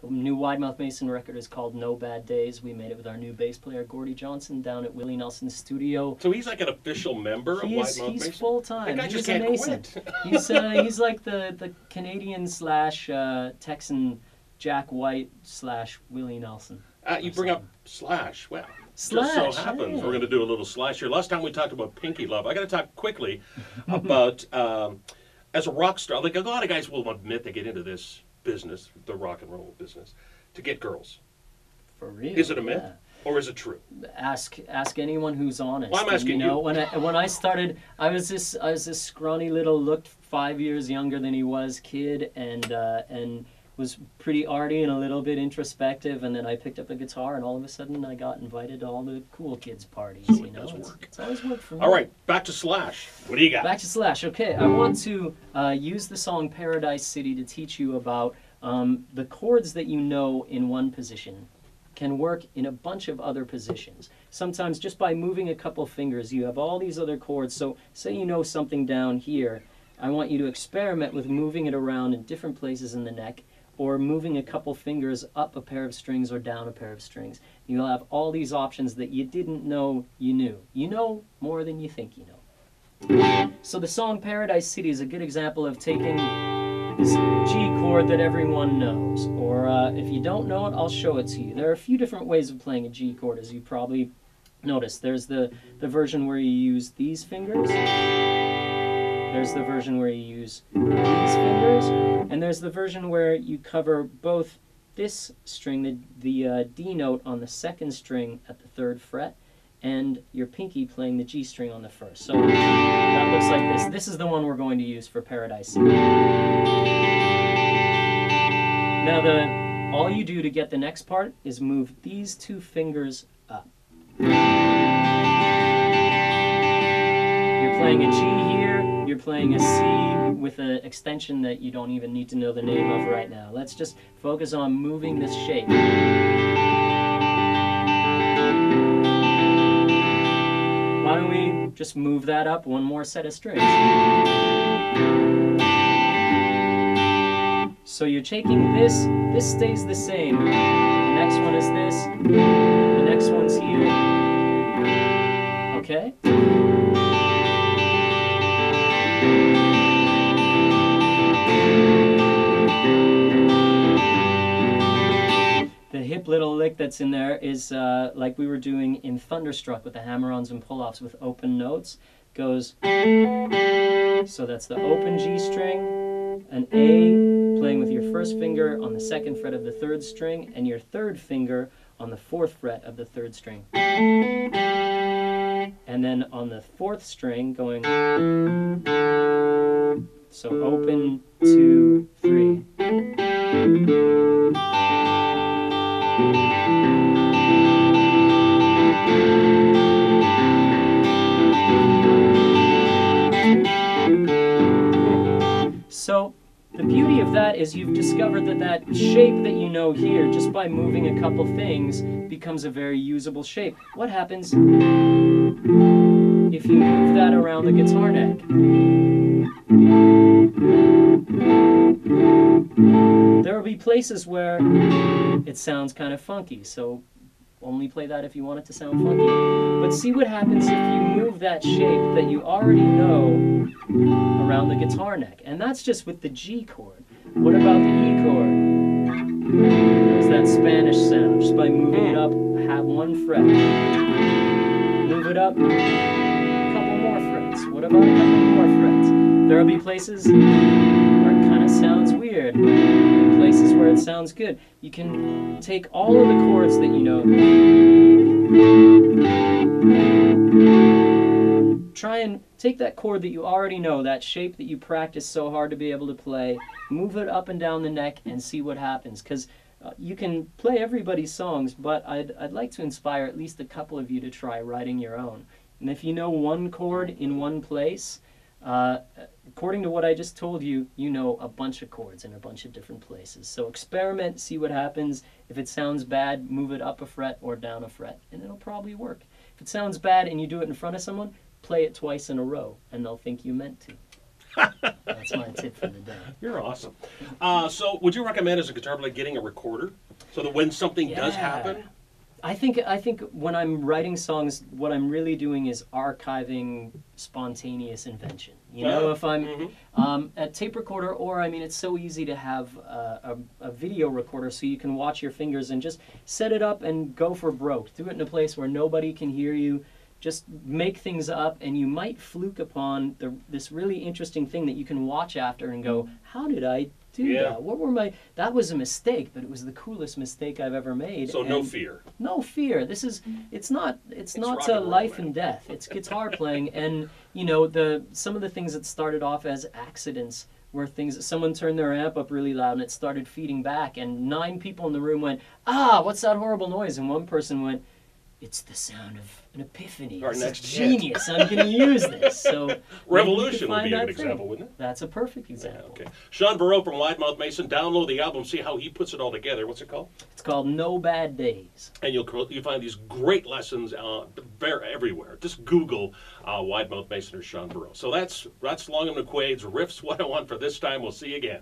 The new Mouth Mason record is called No Bad Days. We made it with our new bass player, Gordy Johnson, down at Willie Nelson's studio. So he's like an official member of Mouth Mason? He's full-time. That guy just He's can't amazing. quit. He's like the Canadian slash Texan Jack White slash Willie Nelson. You bring up Slash. Well, Slash, just so happens hey. we're going to do a little Slash here. Last time we talked about Pinky Love. I got to talk quickly about, as a rock star, like a lot of guys will admit they get into this business, the rock and roll business, to get girls. For real? Is it a myth? Or is it true? Ask anyone who's honest. Well, I'm asking you. When I started, I was this scrawny little, looked 5 years younger than he was kid, and was pretty arty and a little bit introspective. And then I picked up a guitar, and all of a sudden I got invited to all the cool kids parties. So it does work. It's always worked for me. All right, back to Slash. What do you got? Back to Slash. Okay, I want to use the song Paradise City to teach you about the chords that you know in one position can work in a bunch of other positions. Sometimes just by moving a couple fingers, you have all these other chords. So say you know something down here, I want you to experiment with moving it around in different places in the neck, or moving a couple fingers up a pair of strings or down a pair of strings. You'll have all these options that you didn't know you knew. You know more than you think you know. So the song Paradise City is a good example of taking this G chord that everyone knows, or if you don't know it, I'll show it to you. There are a few different ways of playing a G chord, as you probably noticed. There's the version where you use these fingers, there's the version where you use these fingers, and there's the version where you cover both this string, the D note on the second string at the 3rd fret, and your pinky playing the G string on the 1st. So that looks like this. This is the one we're going to use for Paradise City. Now all you do to get the next part is move these 2 fingers up. You're playing a G here, you're playing a C with an extension that you don't even need to know the name of right now. Let's just focus on moving this shape. Why don't we just move that up one more set of strings? So you're taking this stays the same. The next one is this, the next one's here. Okay? The hip little lick that's in there is like we were doing in Thunderstruck with the hammer-ons and pull-offs with open notes. Goes, so that's the open G string, an A playing with your 1st finger on the 2nd fret of the 3rd string, and your 3rd finger on the 4th fret of the 3rd string. And then on the 4th string going, so open, 2, 3. So the beauty of that is you've discovered that shape that you know here, just by moving a couple things, becomes a very usable shape. What happens if you move that around the guitar neck? There will be places where it sounds kind of funky, so only play that if you want it to sound funky. But see what happens if you move that shape that you already know around the guitar neck. And that's just with the G chord. What about the E chord? There's that Spanish sound. Just by moving it up, have 1 fret. Move it up, a couple more frets. What about a couple more frets? There will be places where it kind of sounds weird, and places where it sounds good. You can take all of the chords that you know, try and take that chord that you already know, that shape that you practice so hard to be able to play, move it up and down the neck and see what happens. Because you can play everybody's songs, but I'd like to inspire at least a couple of you to try writing your own. And if you know one chord in one place, according to what I just told you, you know a bunch of chords in a bunch of different places. So experiment, see what happens. If it sounds bad, move it up a fret or down a fret, and it'll probably work. If it sounds bad and you do it in front of someone, play it twice in a row, and they'll think you meant to. That's my tip for the day. You're awesome. So, would you recommend as a guitar player getting a recorder so that when something does happen? I think when I'm writing songs, what I'm really doing is archiving spontaneous invention. You know, if I'm at tape recorder, or I mean, it's so easy to have a video recorder, so you can watch your fingers and just set it up and go for broke. Do it in a place where nobody can hear you. Just make things up, and you might fluke upon this really interesting thing that you can watch after and go, "How did I do that? What were my? That was a mistake, but it was the coolest mistake I've ever made." So no fear. No fear. This is. It's not life and death. It's guitar playing, and you know some of the things that started off as accidents were things that someone turned their amp up really loud and it started feeding back, and 9 people in the room went, "Ah, what's that horrible noise?" And one person went, "It's the sound of an epiphany. Our This next is genius. I'm going to use this." So Revolution would be a good example, wouldn't it? That's a perfect example. Yeah, okay. Shaun Verreault from Mouth Mason. Download the album, see how he puts it all together. What's it called? It's called No Bad Days. And you'll find these great lessons everywhere. Just Google Mouth Mason or Shaun Verreault. So that's Long McQuade's Riffs 101 for this time. We'll see you again.